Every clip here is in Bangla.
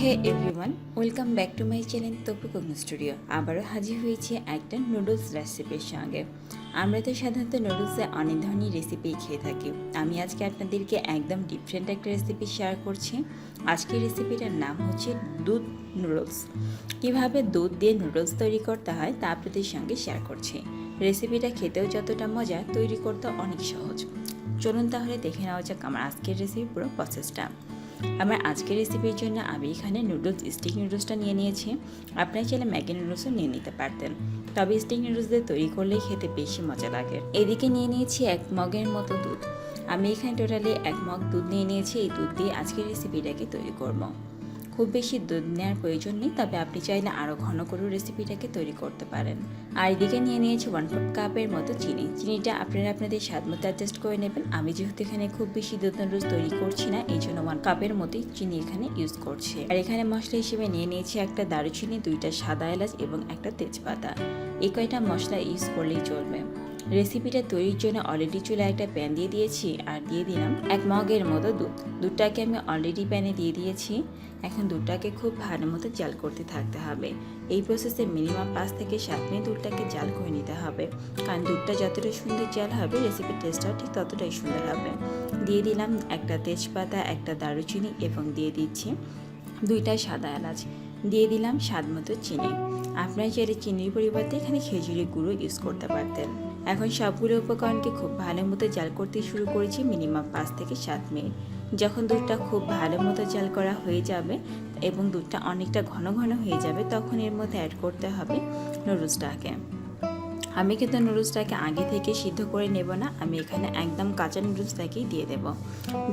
Hey everyone, welcome back to my channel Tapu cooking studio. আবারও হাজির হয়েছি একটা নুডলস রেসিপির সঙ্গে। আমরা তো সাধারণত নুডলসে অনেক ধরনের রেসিপি খেয়ে থাকি। আমি আজকে আপনাদেরকে একদম ডিফারেন্ট একটা রেসিপি শেয়ার করছি। আজকের রেসিপিটার নাম হচ্ছে দুধ নুডলস। কীভাবে দুধ দিয়ে নুডলস তৈরি করতে হয় তা আপনাদের সঙ্গে শেয়ার করছি। রেসিপিটা খেতেও যতটা মজা, তৈরি করতে অনেক সহজ। চলুন তাহলে দেখে নেওয়া যাক আমার আজকের রেসিপির পুরো প্রসেসটা। আমার আজকের রেসিপির জন্য আমি এখানে স্টিক নুডলসটা নিয়ে নিয়েছি। আপনারা চাইলে ম্যাগি নুডলসও নিয়ে নিতে পারতেন, তবে স্টিক নুডলস দিয়ে তৈরি করলেই খেতে বেশি মজা লাগে। এদিকে নিয়ে নিয়েছি 1 মগের মতো দুধ। আমি এখানে টোটালি 1 মগ দুধ নিয়ে নিয়েছি। এই দুধ দিয়ে আজকের রেসিপিটাকে তৈরি করব। খুব বেশি দুধ নেওয়ার প্রয়োজন নেই, তবে আপনি চাইলে আরও ঘন করে রেসিপিটাকে তৈরি করতে পারেন। আর এদিকে নিয়ে নিয়েছি 1/4 কাপের মতো চিনি। চিনিটা আপনারা আপনাদের স্বাদ মতো অ্যাডজাস্ট করে নেবেন। আমি যেহেতু এখানে খুব বেশি দুধ নুডলস তৈরি করছি না, এই জন্য 1 কাপের মতোই চিনি এখানে ইউজ করছি। আর এখানে মশলা হিসেবে নিয়ে নিয়েছি একটা দারুচিনি, 2টা সাদা এলাচ এবং একটা তেজপাতা। এই কয়টা মশলা ইউজ করলেই চলবে। রেসিপিটা তৈরির জন্য অলরেডি চুলায় একটা প্যান দিয়ে দিয়েছি আর দিয়ে দিলাম 1 মগের মতো দুধ। দুধটাকে আমি অলরেডি প্যানে দিয়ে দিয়েছি। এখন দুধটাকে খুব ভালো মতো জাল করতে থাকতে হবে। এই প্রসেসে মিনিমাম 5 থেকে 7 মিনিট দুধটাকে জাল করে নিতে হবে, কারণ দুধটা যতটা সুন্দর জাল হবে রেসিপির টেস্টটাও ঠিক ততটাই সুন্দর হবে। দিয়ে দিলাম একটা তেজপাতা, একটা দারুচিনি এবং দিয়ে দিচ্ছি 2টা সাদা এলাচ। দিয়ে দিলাম স্বাদ মতো চিনি। আপনারা চাইলে চিনির পরিবর্তে এখানে খেজুরের গুঁড়ো ইউজ করতে পারতেন। এখন সবগুলো উপকরণকে খুব ভালো মতো জাল করতে শুরু করেছি মিনিমাম 5 থেকে 7 মিনিট। যখন দুধটা খুব ভালো মতো জাল করা হয়ে যাবে এবং দুধটা অনেকটা ঘন ঘন হয়ে যাবে, তখন এর মধ্যে অ্যাড করতে হবে নুডলসটাকে। আমি কিন্তু নুডলসটাকে আগে থেকে সিদ্ধ করে নেব না, আমি এখানে একদম কাঁচা নুডলসটাকেই দিয়ে দেব।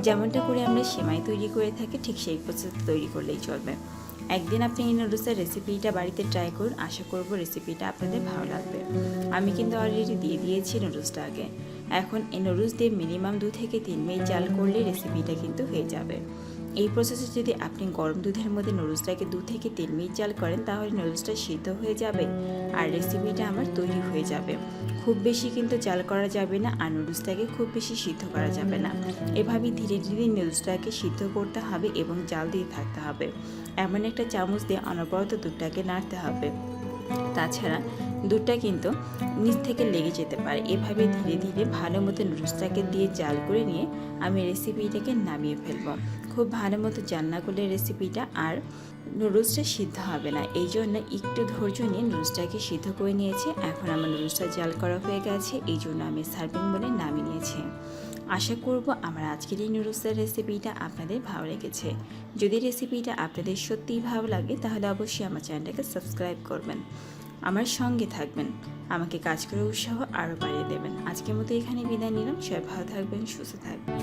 যেমনটা করে আমরা সেমাই তৈরি করে থাকি, ঠিক সেই প্রসেস তৈরি করলেই চলবে। একদিন আপনি এই নুডলসের রেসিপিটা বাড়িতে ট্রাই করুন, আশা করব রেসিপিটা আপনাদের ভালো লাগবে। আমি কিন্তু অলরেডি দিয়ে দিয়েছি নুডলসটাকে। এখন এই নুডলস দিয়ে মিনিমাম 2 থেকে 3 মিনিট জাল করলে রেসিপিটা কিন্তু হয়ে যাবে। এই প্রসেসে যদি আপনি গরম দুধের মধ্যে নুডলসটাকে 2 থেকে 3 মিনিট জাল করেন, তাহলে নুডলসটা সিদ্ধ হয়ে যাবে আর রেসিপিটা আমার তৈরি হয়ে যাবে। খুব বেশি কিন্তু জাল করা যাবে না, আর নুডলসটাকে খুব বেশি সিদ্ধ করা যাবে না। এভাবেই ধীরে ধীরে নুডলসটাকে সিদ্ধ করতে হবে এবং জাল দিয়ে থাকতে হবে। এমন একটা চামচ দিয়ে অনবরত দুধটাকে নাড়তে হবে, তাছাড়া দুধটা কিন্তু নিচ থেকে লেগে যেতে পারে। এভাবে ধীরে ধীরে ভালো মতো নুডলসটাকে দিয়ে জাল করে নিয়ে আমি রেসিপিটাকে নামিয়ে ফেলব। খুব ভালো মতো জাল না করলে রেসিপিটা আর নুডলসটা সিদ্ধ হবে না, এই জন্য একটু ধৈর্য নিয়ে নুডলসটাকে সিদ্ধ করে নিয়েছি। এখন আমার নুডলসটা জাল করা হয়ে গেছে, এই জন্য আমি সার্ভিং বলে নামিয়ে নিয়েছি। আশা করব আমার আজকের এই নুডলসের রেসিপিটা আপনাদের ভালো লেগেছে। যদি রেসিপিটা আপনাদের সত্যিই ভালো লাগে, তাহলে অবশ্যই আমার চ্যানেলটাকে সাবস্ক্রাইব করবেন, আমার সঙ্গে থাকবেন, আমাকে কাজ করে উৎসাহ আরও বাড়িয়ে দেবেন। আজকের মতো এখানে বিদায় নিলাম। সবাই ভালো থাকবেন, সুস্থ থাকবেন।